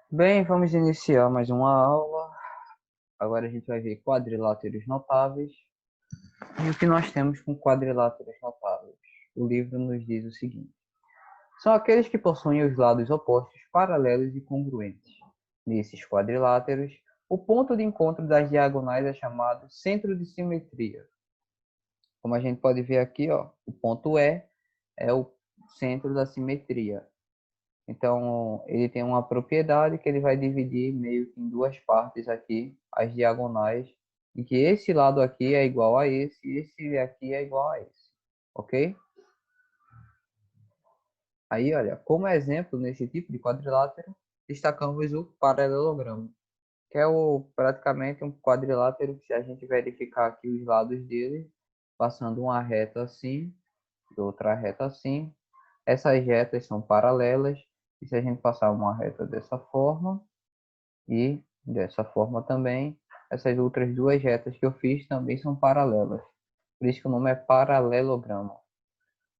Bem, vamos iniciar mais uma aula. Agora a gente vai ver quadriláteros notáveis. E o que nós temos com quadriláteros notáveis? O livro nos diz o seguinte: são aqueles que possuem os lados opostos paralelos e congruentes. Nesses quadriláteros, o ponto de encontro das diagonais é chamado centro de simetria. Como a gente pode ver aqui, ó, o ponto é o centro da simetria. Então, ele tem uma propriedade que ele vai dividir meio que em duas partes aqui, as diagonais, em que esse lado aqui é igual a esse aqui é igual a esse, ok? Aí, olha, como exemplo nesse tipo de quadrilátero, destacamos o paralelogramo, que é praticamente um quadrilátero que, se a gente verificar aqui os lados dele, passando uma reta assim e outra reta assim, essas retas são paralelas, e se a gente passar uma reta dessa forma, e dessa forma também, essas outras duas retas que eu fiz também são paralelas. Por isso que o nome é paralelogramo.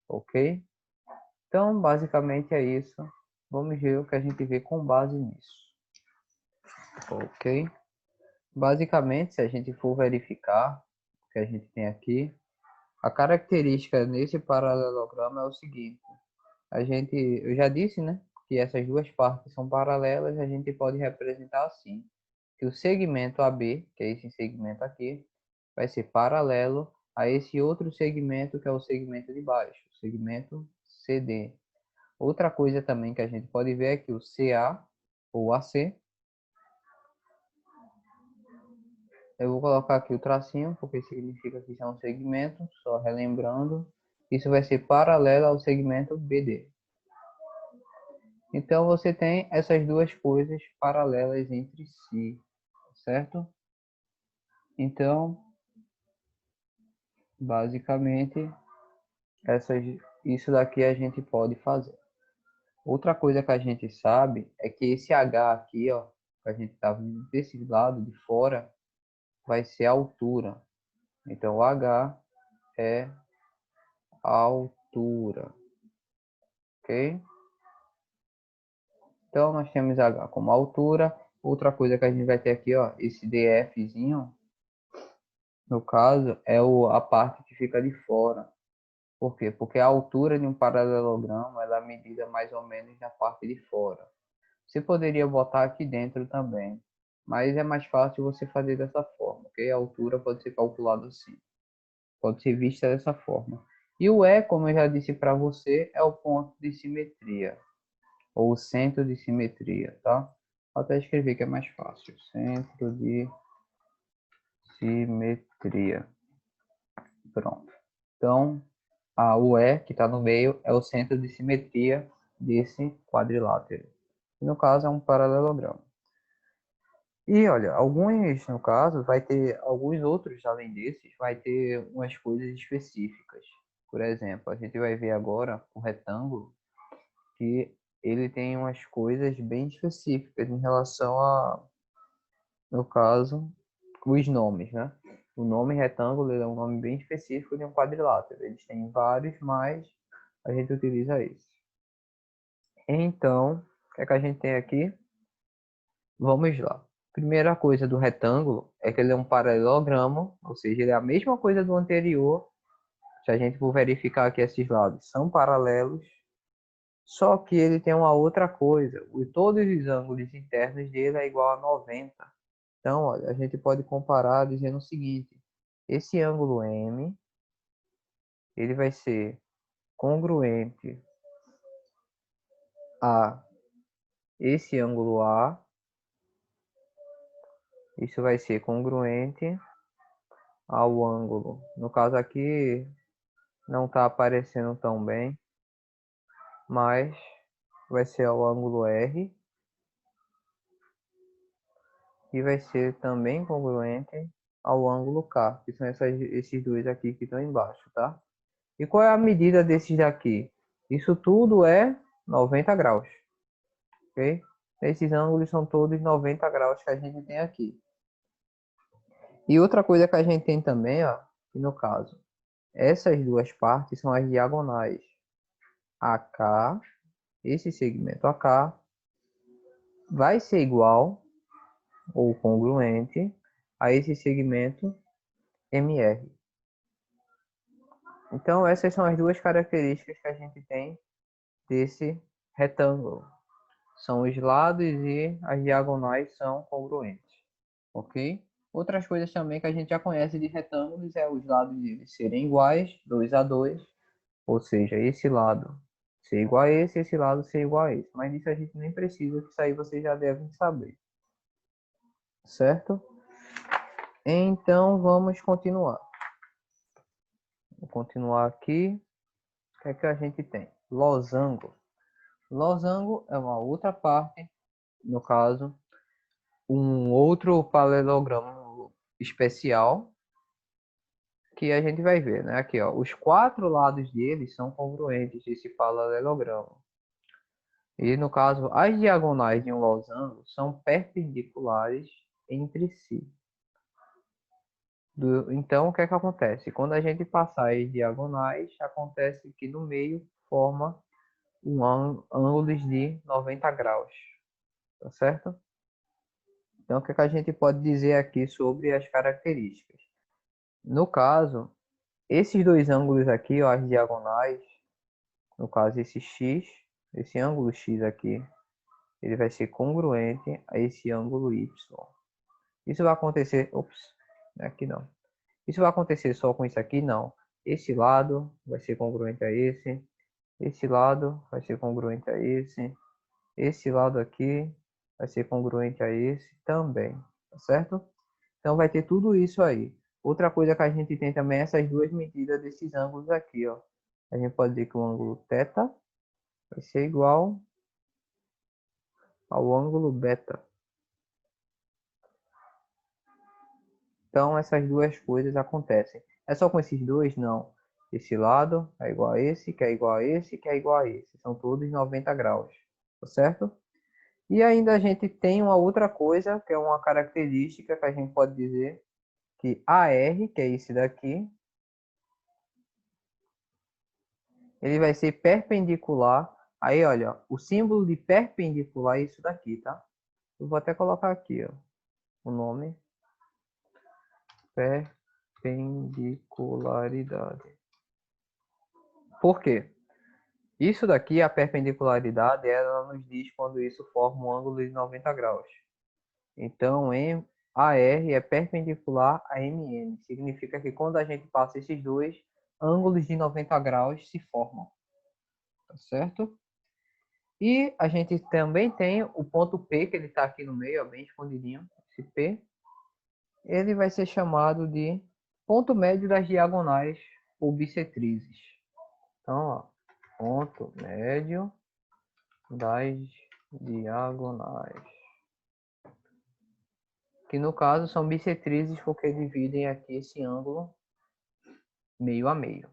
Ok? Então, basicamente é isso. Vamos ver o que a gente vê com base nisso. Ok? Basicamente, se a gente for verificar o que a gente tem aqui, a característica nesse paralelogramo é o seguinte. Eu já disse, né? Que essas duas partes são paralelas, a gente pode representar assim. Que o segmento AB, que é esse segmento aqui, vai ser paralelo a esse outro segmento, que é o segmento de baixo, o segmento CD. Outra coisa também que a gente pode ver é que o CA, ou AC, eu vou colocar aqui o tracinho, porque significa que isso é um segmento, só relembrando, isso vai ser paralelo ao segmento BD. Então, você tem essas duas coisas paralelas entre si, certo? Então, basicamente, essas, isso daqui a gente pode fazer. Outra coisa que a gente sabe é que esse H aqui, ó, que a gente está vendo desse lado de fora, vai ser a altura. Então, o H é a altura, ok? Então, nós temos H como altura. Outra coisa que a gente vai ter aqui, ó, esse DFzinho, no caso, é a parte que fica de fora. Por quê? Porque a altura de um paralelogramo ela é medida mais ou menos na parte de fora. Você poderia botar aqui dentro também, mas é mais fácil você fazer dessa forma, ok? A altura pode ser calculada assim, pode ser vista dessa forma. E o E, como eu já disse para você, é o ponto de simetria, ou o centro de simetria, tá? Vou até escrever que é mais fácil. Centro de simetria. Pronto. Então, o E, que está no meio, é o centro de simetria desse quadrilátero. No caso, é um paralelogramo. E olha, alguns, no caso, vai ter alguns outros além desses, vai ter umas coisas específicas. Por exemplo, a gente vai ver agora o retângulo, que ele tem umas coisas bem específicas em relação a, no caso, os nomes, né? O nome retângulo é um nome bem específico de um quadrilátero. Eles têm vários, mas a gente utiliza esse. Então, o que é que a gente tem aqui? Vamos lá. Primeira coisa do retângulo é que ele é um paralelogramo, ou seja, ele é a mesma coisa do anterior. Se a gente for verificar aqui esses lados, são paralelos, só que ele tem uma outra coisa. Todos os ângulos internos dele é igual a 90. Então, olha, a gente pode comparar dizendo o seguinte: esse ângulo M, ele vai ser congruente a esse ângulo A, isso vai ser congruente ao ângulo. No caso aqui, não está aparecendo tão bem, mas vai ser ao ângulo R e vai ser também congruente ao ângulo K, que são esses dois aqui que estão embaixo, tá? E qual é a medida desses daqui? Isso tudo é 90 graus, ok? Esses ângulos são todos 90 graus que a gente tem aqui. E outra coisa que a gente tem também, ó, que no caso, essas duas partes são as diagonais AK, esse segmento AK vai ser igual ou congruente a esse segmento MR. Então, essas são as duas características que a gente tem desse retângulo. São os lados e as diagonais são congruentes, ok? Outras coisas também que a gente já conhece de retângulos é os lados deles serem iguais, 2 a 2, ou seja, esse lado ser igual a esse lado ser igual a esse. Mas isso a gente nem precisa, que isso aí vocês já devem saber, certo? Então, vamos continuar. Vou continuar aqui. O que é que a gente tem? Losango. Losango é uma outra parte, no caso, um outro paralelogramo especial que a gente vai ver, né? Aqui, ó, os 4 lados deles são congruentes esse paralelogramo. E no caso, as diagonais de um losango são perpendiculares entre si. Então, o que é que acontece? Quando a gente passar as diagonais, acontece que no meio forma um ângulos de 90 graus, tá certo? Então, o que é que a gente pode dizer aqui sobre as características? No caso, esses dois ângulos aqui, ó, as diagonais, no caso esse x, esse ângulo x aqui, ele vai ser congruente a esse ângulo y. Isso vai acontecer, ops, aqui não. Isso vai acontecer só com isso aqui? Não. Esse lado vai ser congruente a esse lado vai ser congruente a esse lado aqui vai ser congruente a esse também, tá certo? Então vai ter tudo isso aí. Outra coisa que a gente tem também é essas duas medidas desses ângulos aqui, ó. A gente pode dizer que o ângulo θ vai ser igual ao ângulo beta. Então essas duas coisas acontecem. É só com esses dois? Não. Esse lado é igual a esse, que é igual a esse, que é igual a esse. São todos 90 graus, tá certo? E ainda a gente tem uma outra coisa, que é uma característica que a gente pode dizer que AR, que é esse daqui, ele vai ser perpendicular. Aí, olha, o símbolo de perpendicular é isso daqui, tá? Eu vou até colocar aqui, ó, o nome. Perpendicularidade. Por quê? Isso daqui, a perpendicularidade, ela nos diz quando isso forma um ângulo de 90 graus. Então, AR é perpendicular a MN. Significa que quando a gente passa esses dois, ângulos de 90 graus se formam. Tá certo? E a gente também tem o ponto P, que ele está aqui no meio, ó, bem escondidinho. Esse P, ele vai ser chamado de ponto médio das diagonais ou bissetrizes. Então, ó, ponto médio das diagonais. Que no caso são bissetrizes porque dividem aqui esse ângulo meio a meio.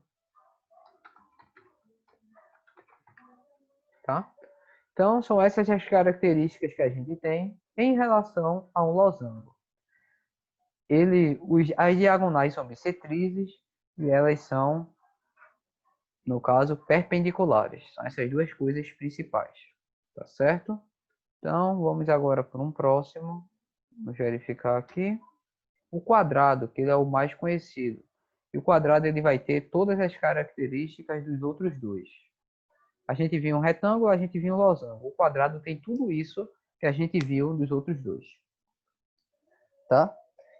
Tá? Então, são essas as características que a gente tem em relação a um losango. As diagonais são bissetrizes e elas são, no caso, perpendiculares. São essas duas coisas principais. Tá certo? Então, vamos agora para um próximo. Vamos verificar aqui. O quadrado, que ele é o mais conhecido. E o quadrado ele vai ter todas as características dos outros dois. A gente viu um retângulo, a gente viu um losango. O quadrado tem tudo isso que a gente viu dos outros dois. Tá?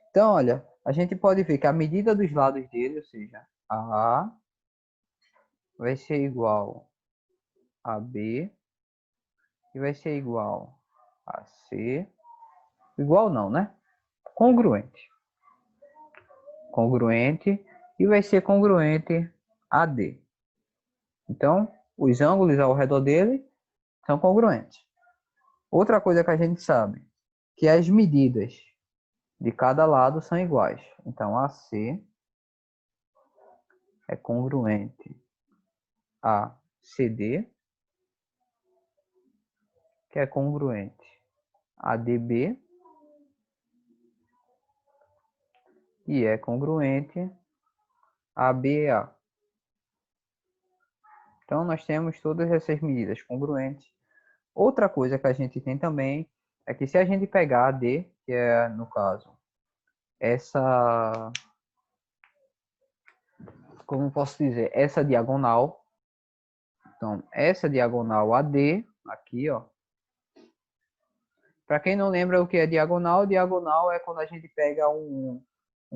Então, olha, a gente pode ver que a medida dos lados dele, ou seja, A vai ser igual a B e vai ser igual a C. Igual não, né? Congruente. Congruente e vai ser congruente a D. Então, os ângulos ao redor dele são congruentes. Outra coisa que a gente sabe, que as medidas de cada lado são iguais. Então, AC é congruente a CD, que é congruente a DB, e é congruente a BA. Então, nós temos todas essas medidas congruentes. Outra coisa que a gente tem também é que se a gente pegar a D, que é, no caso, essa, como posso dizer, essa diagonal, então, essa diagonal AD, aqui, ó. Para quem não lembra o que é diagonal, diagonal é quando a gente pega um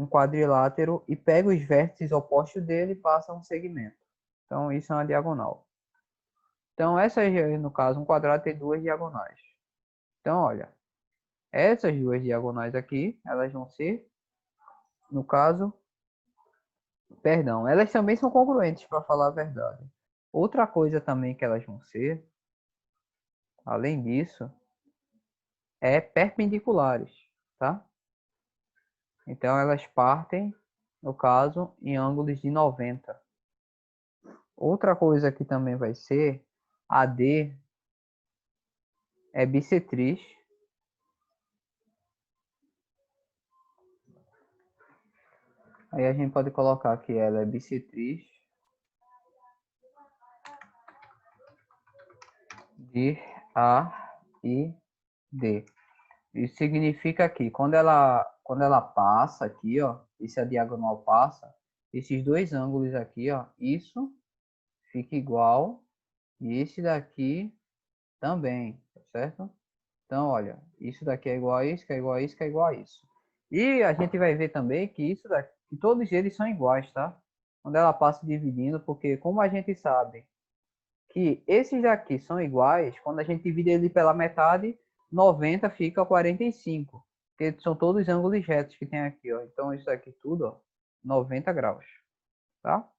quadrilátero e pega os vértices opostos dele e passa um segmento. Então, isso é uma diagonal. Então, essa, no caso, um quadrado tem duas diagonais. Então, olha, essas duas diagonais aqui, elas vão ser, no caso, perdão, elas também são congruentes, para falar a verdade. Outra coisa também que elas vão ser, além disso, é perpendiculares, tá? Então elas partem, no caso, em ângulos de 90. Outra coisa que também vai ser, AD é bissetriz. Aí a gente pode colocar que ela é bissetriz de A e D. Isso significa que quando ela passa aqui, ó, e se a diagonal passa, esses dois ângulos aqui, ó, isso fica igual e esse daqui também, tá certo? Então, olha, isso daqui é igual a isso, que é igual a isso, que é igual a isso. E a gente vai ver também que isso daqui, que todos eles são iguais, tá? Quando ela passa dividindo, porque como a gente sabe que esses daqui são iguais, quando a gente divide ele pela metade, 90 fica 45. Porque são todos ângulos retos que tem aqui, ó. Então isso aqui tudo, ó, 90 graus, tá?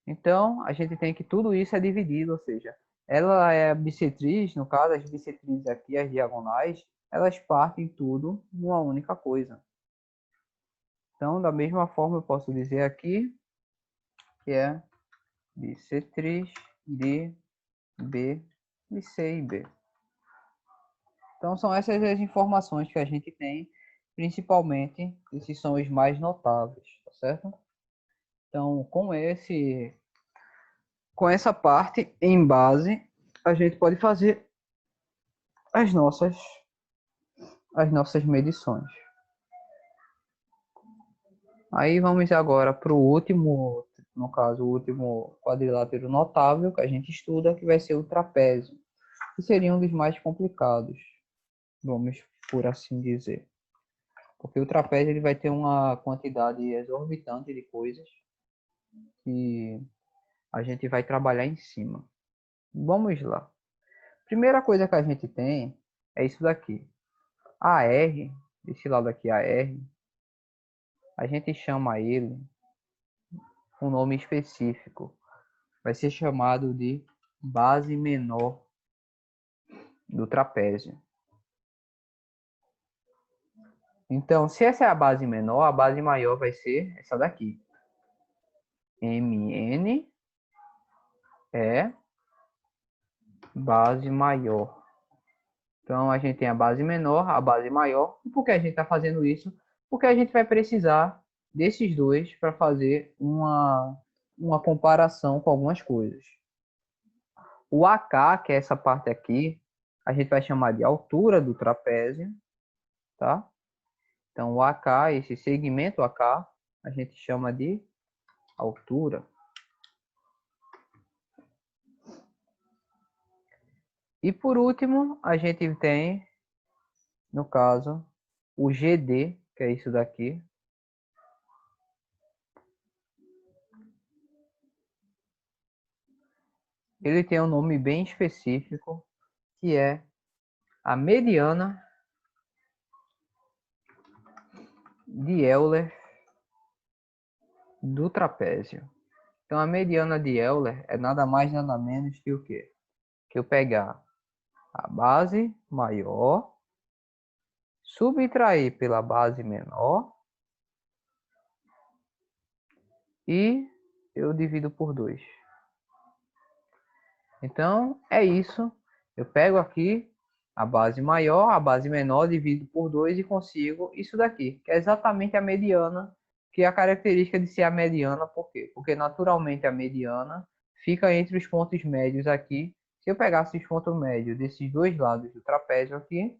Então a gente tem que tudo isso é dividido, ou seja, ela é bissetriz, no caso as bissetrizes aqui, as diagonais, elas partem tudo numa única coisa. Então da mesma forma eu posso dizer aqui que é bissetriz de B, de C e B. Então são essas as informações que a gente tem, principalmente esses são os mais notáveis, tá certo? Então com essa parte em base, a gente pode fazer as nossas medições. Aí vamos agora para o último, no caso, o último quadrilátero notável que a gente estuda, que vai ser o trapézio, que seria um dos mais complicados, vamos por assim dizer. Porque o trapézio ele vai ter uma quantidade exorbitante de coisas que a gente vai trabalhar em cima. Vamos lá. Primeira coisa que a gente tem é isso daqui. AR, esse lado aqui AR, a gente chama ele um nome específico. Vai ser chamado de base menor do trapézio. Então, se essa é a base menor, a base maior vai ser essa daqui. MN é base maior. Então, a gente tem a base menor, a base maior. E por que a gente está fazendo isso? Porque a gente vai precisar desses dois para fazer uma comparação com algumas coisas. O AK, que é essa parte aqui, a gente vai chamar de altura do trapézio, tá? Então, o AK, esse segmento AK, a gente chama de altura. E por último, a gente tem, no caso, o GD, que é isso daqui. Ele tem um nome bem específico, que é a mediana de Euler do trapézio. Então, a mediana de Euler é nada mais nada menos que o quê? Que eu pegar a base maior, subtrair pela base menor e eu divido por 2. Então, é isso. Eu pego aqui a base maior, a base menor, divido por 2 e consigo isso daqui, que é exatamente a mediana, que é a característica de ser a mediana. Por quê? Porque naturalmente a mediana fica entre os pontos médios aqui, Se eu pegasse os pontos médios desses dois lados do trapézio aqui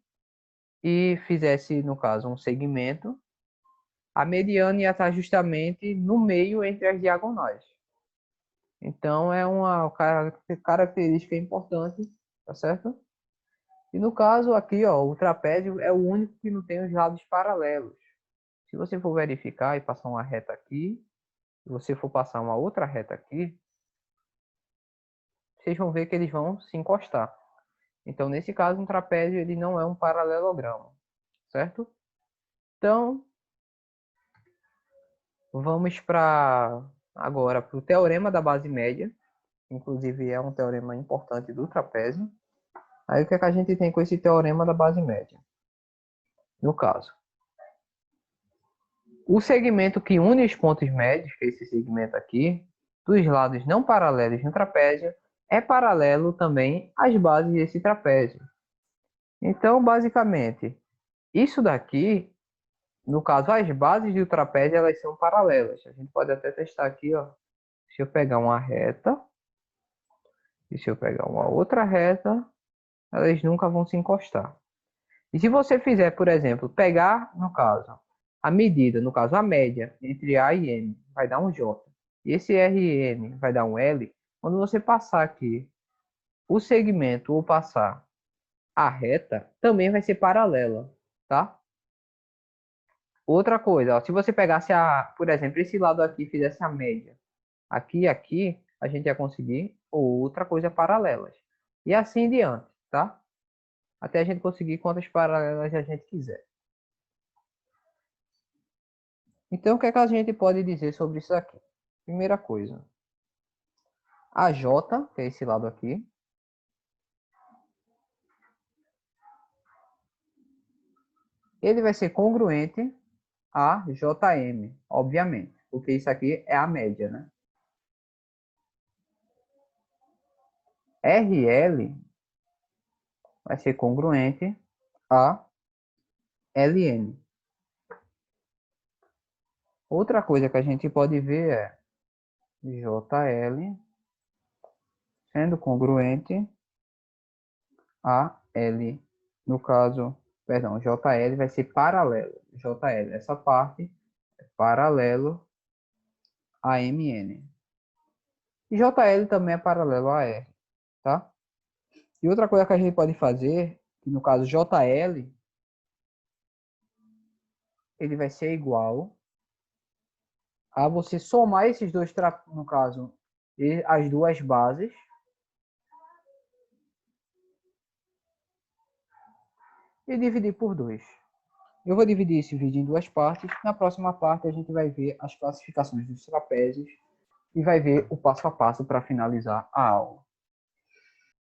e fizesse, no caso, um segmento, a mediana ia estar justamente no meio entre as diagonais. Então, é uma característica importante, tá certo? E no caso aqui, ó, o trapézio é o único que não tem os lados paralelos. Se você for verificar e passar uma reta aqui, se você for passar uma outra reta aqui, vocês vão ver que eles vão se encostar. Então, nesse caso, um trapézio ele não é um paralelogramo, certo? Então, vamos para agora para o teorema da base média. Inclusive, é um teorema importante do trapézio. Aí, o que é que a gente tem com esse teorema da base média? No caso, o segmento que une os pontos médios, que é esse segmento aqui, dos lados não paralelos no trapézio, é paralelo também às bases desse trapézio. Então, basicamente, isso daqui, no caso, as bases do trapézio, elas são paralelas. A gente pode até testar aqui, ó. Se eu pegar uma reta, e se eu pegar uma outra reta, elas nunca vão se encostar. E se você fizer, por exemplo, pegar, no caso, a medida, no caso, a média entre A e M, vai dar um J. E esse R e M vai dar um L. Quando você passar aqui o segmento ou passar a reta, também vai ser paralela, tá? Outra coisa, ó, se você pegasse, por exemplo, esse lado aqui e fizesse a média, aqui e aqui, a gente ia conseguir outra coisa paralelas. E assim em diante, tá? Até a gente conseguir quantas paralelas a gente quiser. Então, o que é que a gente pode dizer sobre isso aqui? Primeira coisa, a J, que é esse lado aqui, ele vai ser congruente a JM, obviamente, porque isso aqui é a média, né? RL vai ser congruente a LN. Outra coisa que a gente pode ver é JL sendo congruente a L. No caso, perdão, JL vai ser paralelo. JL, essa parte é paralelo a MN. E JL também é paralelo a R, tá? E outra coisa que a gente pode fazer, que no caso JL, ele vai ser igual a você somar esses dois, no caso, as duas bases, e dividir por 2. Eu vou dividir esse vídeo em duas partes. Na próxima parte a gente vai ver as classificações dos trapézios e vai ver o passo a passo para finalizar a aula.